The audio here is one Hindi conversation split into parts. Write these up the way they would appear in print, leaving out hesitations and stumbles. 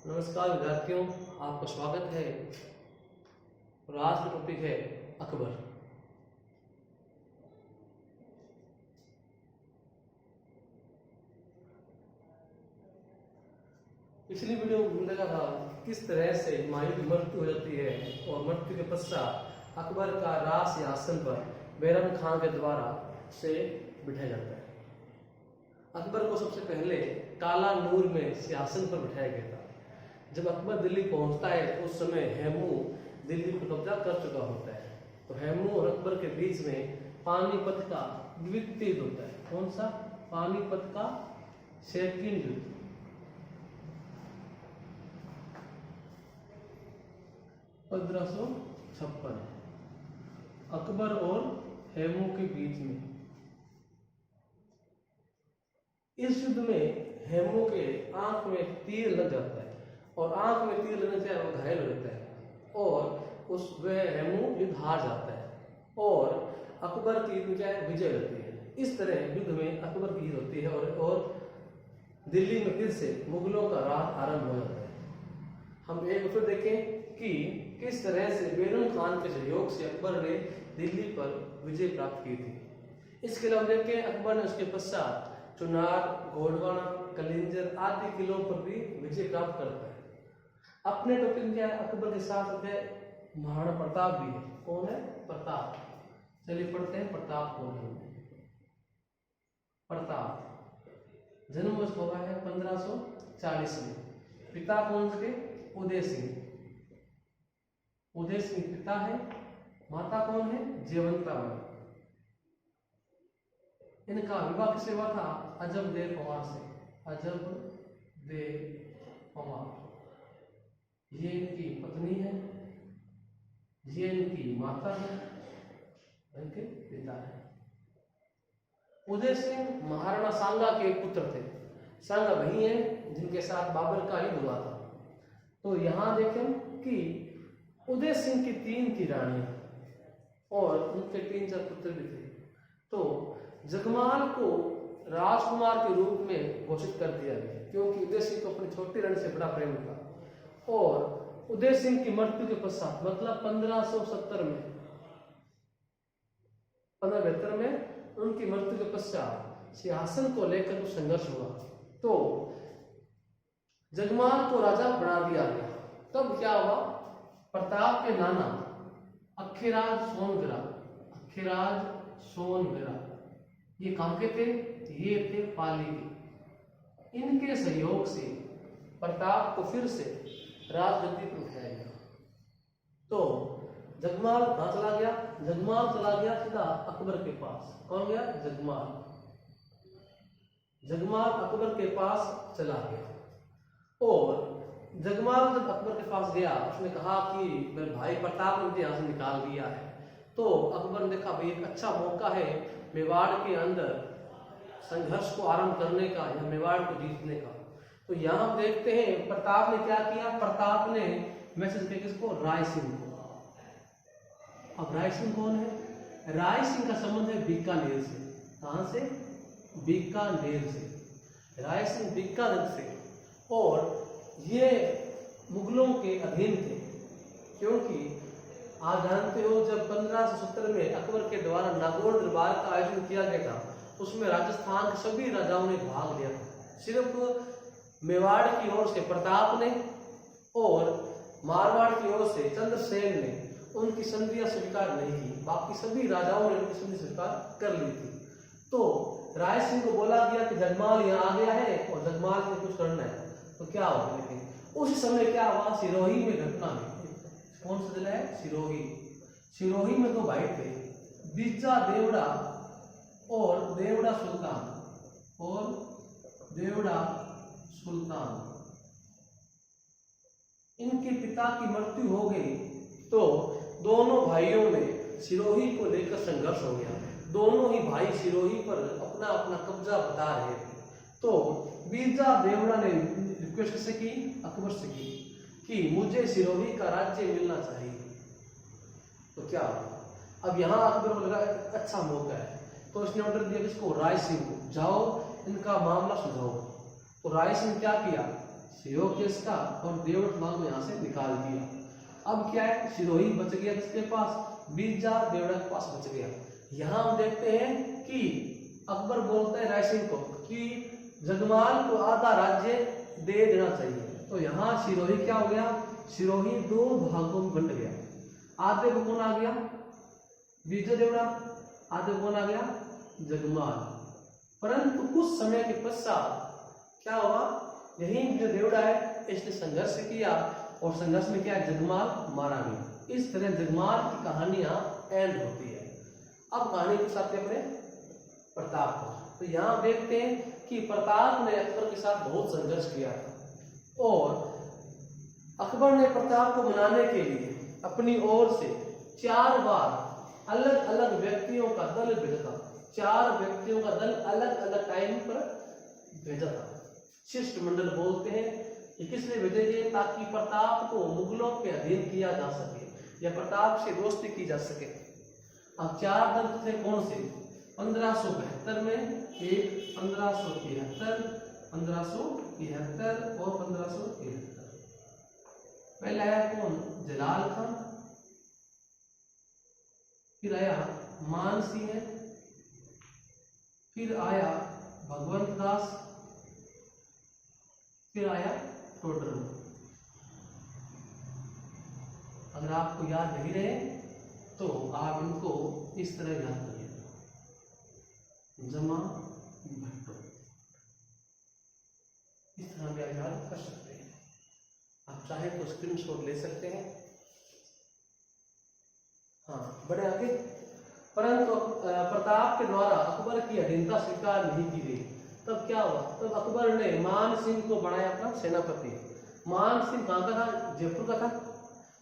नमस्कार विद्यार्थियों, आपका स्वागत है। और आज का टॉपिक है अकबर। पिछली वीडियो में हमने देखा था किस तरह से हुमायूं की मृत्यु हो जाती है और मृत्यु के पश्चात अकबर का राज सिंहासन पर बैरम खान के द्वारा से बिठाया जाता है। अकबर को सबसे पहले काला नूर में सिंहासन पर बिठाया गया था। जब अकबर दिल्ली पहुंचता है तो उस समय हेमू दिल्ली पर कब्जा कर चुका होता है। तो हेमू और अकबर के बीच में पानीपत का द्वितीय युद्ध होता है। कौन सा? पानीपत का सेकंड युद्ध। (1556) अकबर और हेमू के बीच में। इस युद्ध में हेमू के आंख में तीर लग जाता है और आंख में तीर लगने से वो घायल हो जाता है और वह हेमू युद्ध हार जाता है और अकबर की विजय होती है। इस तरह युद्ध में अकबर की जीत होती है और दिल्ली में फिर से मुगलों का राज आरंभ हो जाता है। हम एक फिर देखें कि किस तरह से बैरम खान के सहयोग से अकबर ने दिल्ली पर विजय प्राप्त की थी। इसके अलावा देखें अकबर ने उसके पश्चात चुनार, गोंडवाना, कलिंजर आदि किलों पर भी विजय प्राप्त करता है। अपने टॉपिक में क्या है? अकबर के साथ महाराणा प्रताप भी है। कौन है? प्रताप। चलिए पढ़ते हैं प्रताप कौन है। प्रताप जन्म वर्ष हुआ है 1540 में। पिता कौन थे? उदय सिंह। उदय सिंह पिता है। माता कौन है? जयवंता बाई। इनका विवाह किससे हुआ था? अजब देव पंवार से। अजब देव पंवार ये इनकी पत्नी है, ये इनकी माता है, इनके पिता है। उदय सिंह महाराणा सांगा के पुत्र थे। सांगा वही है जिनके साथ बाबर का युद्ध हुआ था। तो यहां देखें कि उदय सिंह की 3 थी रानी और उनके 3-4 पुत्र भी थे। तो जगमाल को राजकुमार के रूप में घोषित कर दिया गया क्योंकि उदय सिंह को अपनी छोटी रानी से बड़ा प्रेम था। और उदय सिंह की मृत्यु के पश्चात मतलब 1570 में 1572 में उनकी मृत्यु के पश्चात सिंहासन को लेकर कुछ संघर्ष हुआ तो जगमाल को राजा बना दिया गया। तब क्या हुआ? प्रताप के नाना अखीराज सोनगिरा ये कहां के थे? ये थे पाली के। इनके सहयोग से प्रताप को फिर से राजगद्दी पर उठाया गया। तो जगमाल कहां चला गया? जगमाल चला गया सीधा अकबर के पास। कौन गया? जगमाल अकबर के पास चला गया और जगमाल जब अकबर के पास गया उसने कहा कि मेरे भाई प्रताप ने मुझे यहाँ से निकाल दिया है। तो अकबर ने देखा भाई एक अच्छा मौका है मेवाड़ के अंदर संघर्ष को आरंभ करने का या मेवाड़ को जीतने का। तो यहाँ हम देखते हैं प्रताप ने क्या किया। प्रताप ने मैसेज किया किसको? राय सिंह को। अब राय सिंह कौन है? राय सिंह का संबंध है बीकानेर से। कहां से? बीकानेर से। राय सिंह बीकानेर से और ये मुगलों के अधीन थे क्योंकि आप जानते हो जब 1570 में अकबर के द्वारा नागौर दरबार का आयोजन किया गया था उसमें राजस्थान के सभी राजाओं ने भाग लिया था। सिर्फ मेवाड़ की ओर से प्रताप ने और मारवाड़ की ओर से चंद्रसेन ने उनकी संधियां स्वीकार नहीं की। बाकी सभी राजाओं ने उनकी संधि स्वीकार कर ली थी। तो राय सिंह को बोला गया कि जगमाल यहाँ आ गया है और जगमाल ने कुछ करना है। तो क्या होगा? लेकिन उस समय क्या हुआ? सिरोही में घटना हुई। कौन सा जिला है? सिरोही में 2 भाई थे, बीजा देवड़ा और देवड़ा सुल्तान। इनके पिता की मृत्यु हो गई तो दोनों भाइयों में सिरोही को लेकर संघर्ष हो गया। दोनों ही भाई सिरोही पर अपना अपना कब्जा बता रहे थे। तो बीजा देवड़ा ने रिक्वेस्ट से की? अकबर से की कि मुझे सिरोही का राज्य मिलना चाहिए। तो क्या हुआ? अब यहाँ अकबर को लगा अच्छा मौका है तो उसने ऑर्डर दिया किसको? राय सिंह को, जाओ इनका मामला सुलझाओ। तो राय सिंह क्या किया? सियोकेस का, और देवट नाम में यहाँ से निकाल दिया। अब क्या है, सिरोही बच गया किसके पास, बीजा देवड़ा के पास बच गया। यहाँ हम देखते हैं कि अकबर बोलता है राय सिंह को कि जगमाल को आधा राज्य दे देना चाहिए। तो यहाँ सिरोही क्या हो गया, सिरोही दो भागों में बंट गया। आधे को कौन आ गया, बीजा देवड़ा, आधे को कौन आ गया, जगमाल। परंतु कुछ समय के पश्चात क्या हुआ, यही जो देवड़ा है इसने संघर्ष किया, और संघर्ष में क्या, जगमाल मारा गया। इस तरह जगमाल की कहानियां एंड होती है। अब कहानी के साथ अपने प्रताप को, तो यहाँ देखते हैं कि प्रताप ने अकबर के साथ बहुत संघर्ष किया था, और अकबर ने प्रताप को मनाने के लिए अपनी ओर से 4 बार अलग अलग व्यक्तियों का दल भेजा था। 4 व्यक्तियों का दल अलग अलग टाइम पर भेजा था। शिष्टमंडल बोलते हैं कि किस लिए भेजे गए, ताकि प्रताप को मुगलों के अधीन किया जा सके या प्रताप से दोस्ती की जा सके। अब 4 दल थे कौन से, 1572 में एक, 1573, 1573 और 1573। पहला आया कौन, जलाल खान, फिर आया मान सिंह, फिर आया भगवंत दास, फिर आया टोडरमल। अगर आपको याद नहीं रहे तो आप इनको इस तरह याद करिए, जमा भट्टो, इस तरह भी आप याद कर सकते हैं। आप चाहे तो स्क्रीनशॉट ले सकते हैं। हाँ, बढ़े आगे। परंतु प्रताप के द्वारा अकबर की अधीनता स्वीकार नहीं की गई। तब क्या हुआ, तब अकबर ने मान सिंह को बनाया अपना सेनापति। मान सिंह कहाँ का था, जयपुर का था।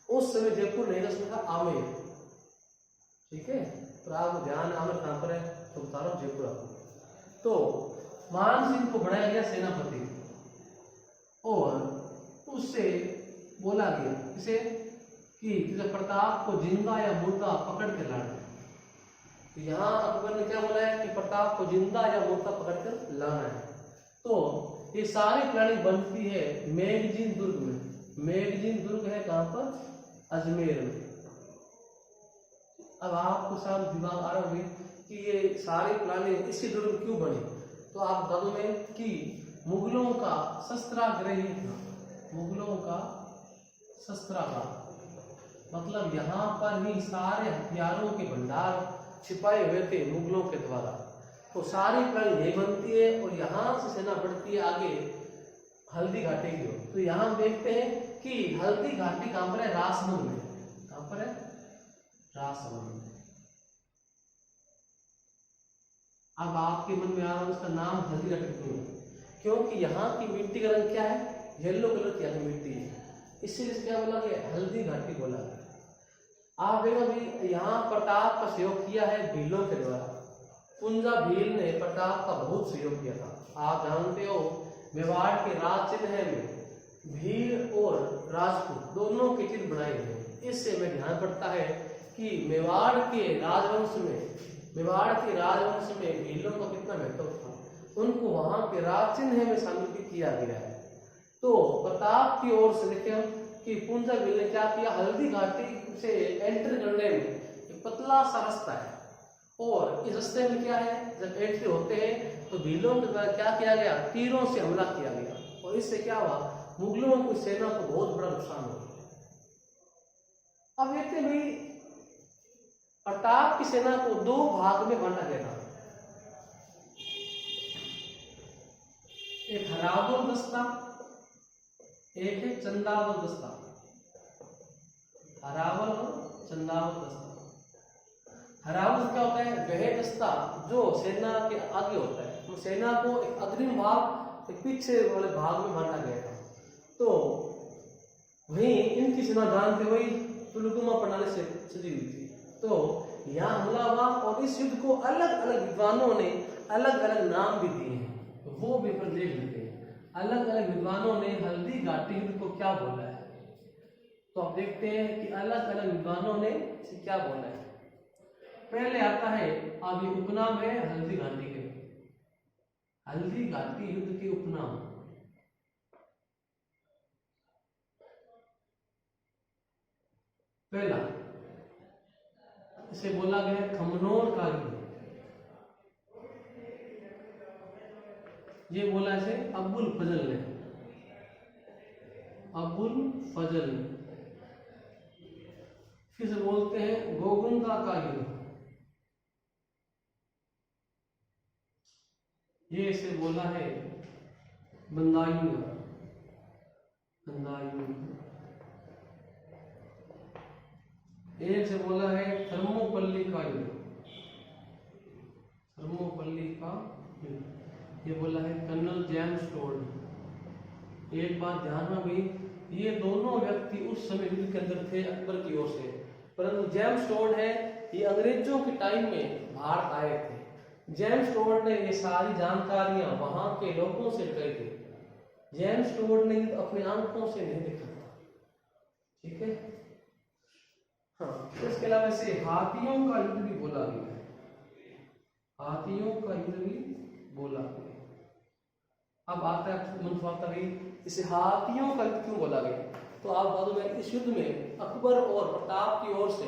उस समय जयपुर नहीं था, उसमें था आमेर। ठीक है, तो आपको ध्यान, आमेर कहाँ पर है, तो बता रहा हूँ, जयपुर आपको। तो मान सिंह को बनाया गया सेनापति, और उससे बोला गया इसे कि प्रताप को जिंदा या मुर्दा पकड़ के लाना। तो यहाँ अकबर ने क्या बोला है कि प्रताप को जिंदा या मुर्दा पकड़ कर लाना है। तो ये सारी प्लानिंग बनती है मैगजीन दुर्ग में। मैगजीन दुर्ग है कहाँ पर, अजमेर में। अब आपको साथ दिमाग आ रहा होगी कि ये सारी प्लानिंग इसी दुर्ग में क्यों बनी। तो आप बता दूं मैं कि मुगलों का शस्त्राग्रही था, मुगलों का शस्त्रागार, मतलब यहाँ पर ही सारे हथियारों के भंडार छिपाए हुए थे मुगलों के द्वारा। तो सारी प्लानिंग यही बनती है, और यहाँ से सेना बढ़ती है आगे हल्दी घाटी की ओर। तो यहाँ देखते हैं कि हल्दी घाटी कहाँ पर है, राजसमंद में। कहाँ पर है, राजसमंद में। अब आपके मन में आ रहा है उसका नाम हल्दी घाटी क्यों है, क्योंकि यहाँ की मिट्टी का रंग क्या है, येलो कलर की यहाँ मिट्टी है, इसीलिए क्या बोला गया, हल्दी घाटी बोला गया। आप देखो भी यहाँ प्रताप का सहयोग किया है भीलों के द्वारा। पुंजा भील ने प्रताप का बहुत सहयोग किया था। आप जानते हो मेवाड़ के राज चिन्ह में भील और राजपूत दोनों के चिन्ह बनाए हुए हैं। इससे हमें ध्यान पड़ता है कि मेवाड़ के राजवंश में भीलों का कितना महत्व था। उनको वहां के राज चिन्ह में शामिल भी किया गया है। तो प्रताप की ओर से देखें हम कि पुंजा भील ने क्या किया, हल्दी घाटी से एंटर करने में एक पतला सा रास्ता है, और इस रास्ते में क्या है, जब एंट्री होते हैं तो भीलों के द्वारा क्या किया गया, तीरों से हमला किया गया, और इससे क्या हुआ, मुगलों की सेना को बहुत बड़ा नुकसान हुआ। अब देखते भाई प्रताप की सेना को 2 भाग में बांटा गया था। एक हरावल दस्ता, एक है चंदावल दस्ता। हरावल और चंदावल दस्ता। हरावल क्या होता है, वह दस्ता जो सेना के आगे होता है। तो सेना को एक अग्रिम भाग, एक पीछे वाले भाग में बांटा गया था। तो वहीं इनकी सेना जानते हुए तुलगुमा प्रणाली से सजी हुई थी। तो यहाँ हमला हुआ, और इस युद्ध को अलग अलग विद्वानों ने अलग अलग नाम भी दिए हैं, तो वो भी अपन देख लेते हैं। अलग अलग विद्वानों ने हल्दी घाटी युद्ध को क्या बोला है, तो आप देखते हैं कि अलग अलग विद्वानों ने इसे क्या बोला है। पहले आता है, अब ये उपनाम है हल्दी घाटी के, हल्दी घाटी युद्ध के उपनाम। पहला इसे बोला गया खमनोर का युद्ध, ये बोला इसे अबुल फजल ने, अबुल फजल। फिर से बोलते हैं गोगुंदा का युद्ध, ये इसे बोला है बंदायूं, बंदायूं। एक से बोला है थर्मोपल्ली का युद्ध, थर्मोपल्ली का युद्ध, ये बोला है कर्नल जेम्स टोड। एक बात ध्यान में भी, ये दोनों व्यक्ति उस समय युद्ध के अंदर थे अकबर की ओर से, परंतु जेम्स टोड है ये अंग्रेजों के टाइम में भारत आए थे। जेम्स टोड ने ये सारी जानकारियां वहां के लोगों से कही थी, जेम्स टोड ने अपनी आंखों से नहीं देखा था, ठीक है। हाँ, इसके अलावा से हाथियों का युद्ध भी बोला गया है, हाथियों का युद्ध भी बोला गया। अब आता है मुंसफाता भी, इसे हाथियों का युद्ध क्यों बोला गया, तो आप बता दो इस युद्ध में अकबर और प्रताप की ओर से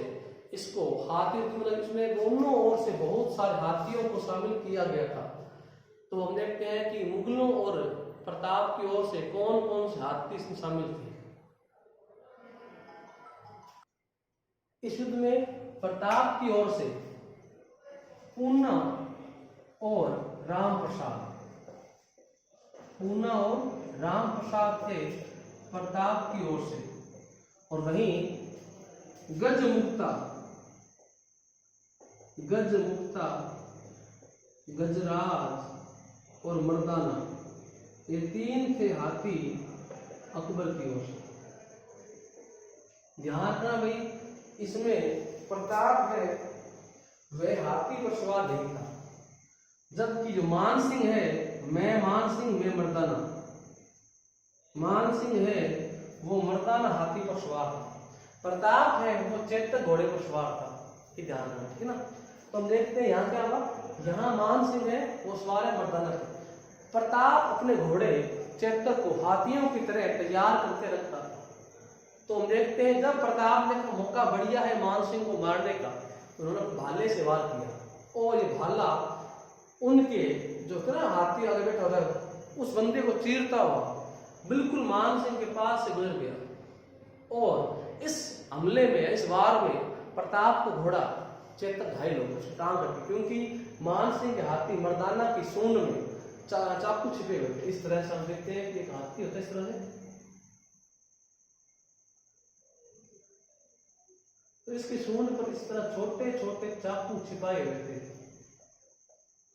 इसको हाथी, मतलब इसमें दोनों ओर से बहुत सारे हाथियों को शामिल किया गया था। तो हम देखते हैं कि मुगलों और प्रताप की ओर से कौन कौन से हाथी इसमें शामिल थे। इस युद्ध में प्रताप की ओर से पूना और राम प्रसाद, पूना और राम प्रसाद थे प्रताप की ओर से, और वहीं गजमुक्ता, गजमुक्ता, गजराज और मर्दाना, ये तीन थे हाथी अकबर की ओर से। ध्यान रखना भाई, इसमें प्रताप है वह हाथी पर सवार नहीं था, जबकि जो मान सिंह है, मैं मान सिंह मैं मर्दाना, मान सिंह है वो मर्दाना हाथी पर सवार था, प्रताप है वो चेतक घोड़े पर सवार था। ये ध्यान रखना, ठीक है ना। तो हम देखते हैं यहाँ क्या हुआ, यहाँ मान सिंह है वो सवार है मर्दाना पर, प्रताप अपने घोड़े चेतक को हाथियों की तरह तैयार करके रखता था। तो हम देखते हैं जब प्रताप ने मौका बढ़िया है मान सिंह को मारने का, उन्होंने भाले से वार किया और ये भाला उनके जो थे ना हाथी आगे बैठा होता है उस बंदे को चीरता हुआ बिल्कुल मान सिंह के पास से गुजर गया। और इस हमले में, इस वार में प्रताप को घोड़ा चेतक घायल हो गया टांग करके, क्योंकि मान सिंह के हाथी मर्दाना की सूंड में चाकू छिपे हुए थे। इस तरह से हम देखते हैं कि एक हाथी होता है इस तरह से, तो इसकी सूंड पर इस तरह छोटे छोटे चाकू छिपाए हुए थे।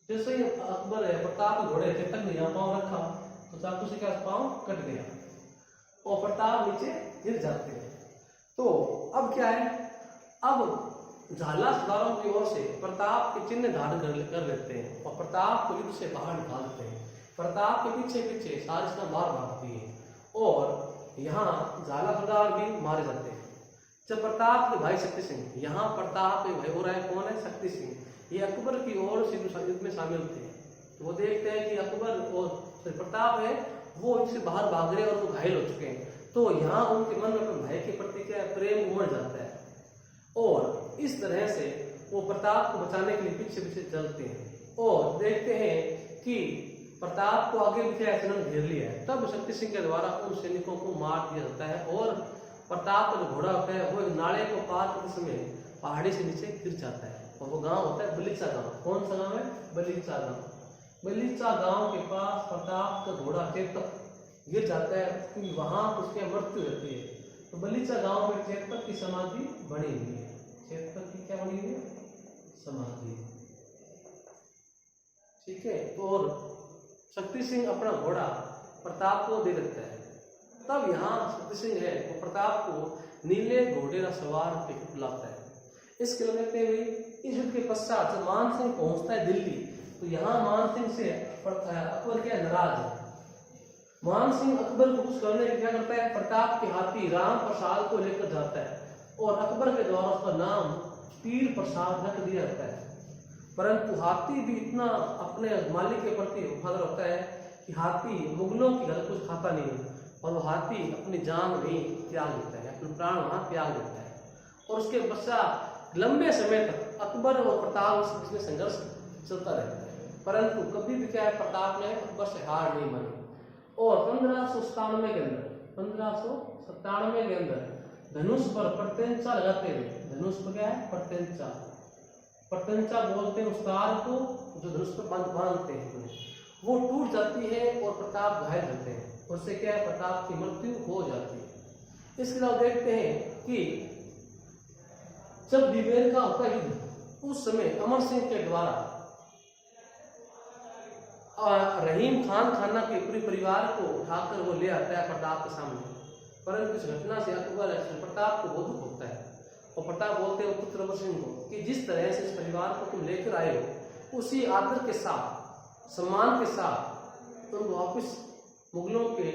जैसे ही अकबर है प्रताप घोड़े चेतक ने यहाँ पांव रखा तो चाकू से क्या पांव कट गया और प्रताप नीचे गिर जाते हैं। तो अब क्या है, अब झाला सरदारों की ओर से प्रताप के चिन्ह धारण कर लेते हैं और प्रताप को युद्ध से बाहर निकालते हैं। प्रताप के पीछे पीछे सारी सेना बाहर भागती है और यहाँ झाला सरदार भी मारे जाते हैं। जब प्रताप के भाई शक्ति सिंह, यहाँ प्रताप के भाई हो रहा है कौन है, शक्ति सिंह, ये अकबर की ओर से युद्ध में शामिल थे। तो वो देखते हैं कि अकबर और प्रताप है वो इससे बाहर भाग रहे और वो घायल हो चुके हैं। तो यहाँ उनके मन में अपने भाई के प्रति क्या प्रेम उमड़ जाता है और इस तरह से वो प्रताप को बचाने के लिए पीछे पीछे चलते हैं और देखते हैं कि प्रताप को आगे पीछे ऐसे घेर लिया है। तब शक्ति सिंह के द्वारा उन सैनिकों को मार दिया जाता है और प्रताप का जो घोड़ा होता है वो एक नाले को पार करते समय पहाड़ी से नीचे गिर जाता है और वो गांव होता है बलीचा गांव। कौन सा गांव है, बलीचा गांव। बलीचा गांव के पास प्रताप का घोड़ा चेतक गिर जाता है क्योंकि वहां उसकी मृत्यु रहती है। तो बलीचा गांव में चेतक की समाधि बनी हुई है, चेतक की क्या बनी हुई है, समाधि, ठीक है। तो और शक्ति सिंह अपना घोड़ा प्रताप को दे देता है। तब यहाँ शक्ति सिंह है वो प्रताप को नीले घोड़े का सवार बुलाता है। इसके लगते हुए इस युद्ध के पश्चात जब मान सिंह पहुंचता है दिल्ली तो यहाँ मान सिंह से अकबर क्या नाराज है। मान सिंह अकबर को कुछ करने के क्या करता है, प्रताप के हाथी राम प्रसाद को लेकर जाता है और अकबर के द्वारा उसका नाम तीर प्रसाद रख दिया जाता है। परंतु हाथी भी इतना अपने मालिक के प्रति वफादार होता है कि हाथी मुगलों की घर कुछ खाता नहीं है और वो हाथी अपनी जान नहीं त्याग देता है, अपने प्राण वहां त्याग देता है। और उसके पश्चात लंबे समय तक अकबर और प्रताप के बीच में संघर्ष चलता रहता है, परंतु कभी भी क्या है, प्रताप ने अकबर से हार नहीं मानी। और 1597 के अंदर धनुष पर प्रत्यंचा लगाते हुए, धनुष पर क्या है, प्रत्यंचा बोलते हैं उस तार को जो धनुष पर बांधते हैं, वो टूट जाती है और प्रताप घायल होते हैं, उससे क्या है, प्रताप की मृत्यु हो जाती है। इसके अलावा देखते हैं कि जब दिवेर का होता युद्ध, उस समय अमर सिंह के द्वारा रहीम खान खाना के पूरे परिवार को उठाकर वो ले आता है प्रताप के सामने, परंतु इस घटना से अकबर प्रताप को बहुत दुख होता है और प्रताप बोलते हैं पुत्र अमर सिंह को कि जिस तरह से इस परिवार को तुम लेकर आए हो, उसी आदर के साथ, सम्मान के साथ तुम वापस मुगलों के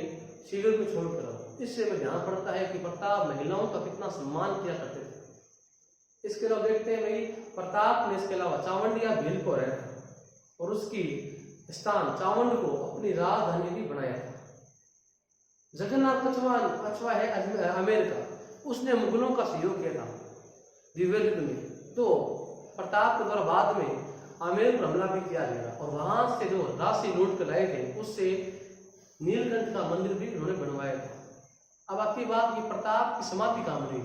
शिविर में छोड़कर आओ। इससे हमें ध्यान पड़ता है कि प्रताप महिलाओं का कितना सम्मान किया करते थे। इसके अलावा देखते हैं भाई, प्रताप ने इसके अलावा चावंडिया भील को रहता और उसकी स्थान चावंड को अपनी राजधानी भी बनाया था। जगन्नाथ कछवा है अमेरिका, उसने मुगलों का सहयोग किया था दिवेर युद्ध में, तो प्रताप के द्वारा बाद में आमेर पर हमला भी किया गया और वहां से जो राशि लूट कर लाए थे उससे नीलकंठ का मंदिर भी उन्होंने बनवाया था। अब आपकी बात की प्रताप की समाधि कहाँ बनी,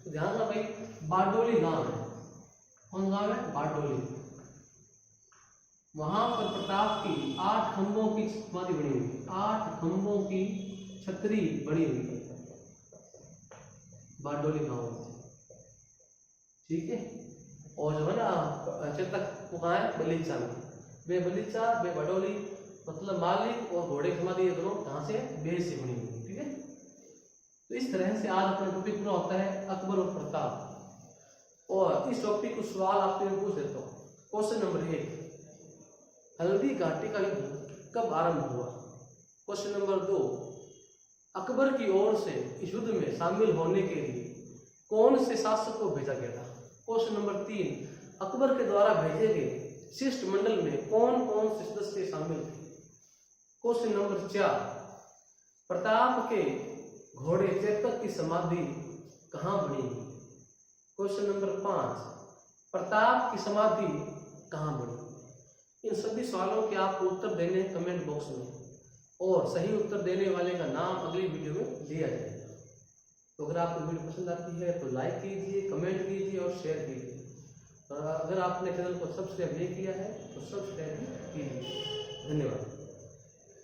तो ध्यान रखना भाई, बारडोली गांव है। कौन गांव है, बारडोली। वहां पर प्रताप की 8 खंभों की समाधि बनी हुई, 8 खंभों की छतरी बनी हुई है बारडोली गांव में, ठीक है। और जो है ना चेतक वो कहाँ है, बलीचा में, वे बलीचा वे बडोली, मतलब मालिक और घोड़े की समाधि ये दोनों कहाँ से, बेर से बनी हुई, ठीक है। तो इस तरह से आज अपना टॉपिक पूरा होता है अकबर और प्रताप। और इस टॉपिक को सवाल आपसे मैं पूछ देता हूँ। क्वेश्चन नंबर 1, हल्दी घाटी का युद्ध कब आरंभ हुआ? क्वेश्चन नंबर 2, अकबर की ओर से इस युद्ध में शामिल होने के लिए कौन से शासक को भेजा गया था? क्वेश्चन नंबर 3, अकबर के द्वारा भेजे गए शिष्टमंडल में कौन कौन से सदस्य शामिल थे? क्वेश्चन नंबर 4, प्रताप के घोड़े चेतक की समाधि कहाँ बनी? क्वेश्चन नंबर 5, प्रताप की समाधि कहाँ बनी? इन सभी सवालों के आपको उत्तर देने कमेंट बॉक्स में, और सही उत्तर देने वाले का नाम अगली वीडियो में दिया जाएगा। तो अगर आपको वीडियो पसंद आती है तो लाइक कीजिए, कमेंट कीजिए और शेयर कीजिए। और अगर आपने चैनल को सब्सक्राइब नहीं किया है तो सब्सक्राइब कीजिए। धन्यवाद।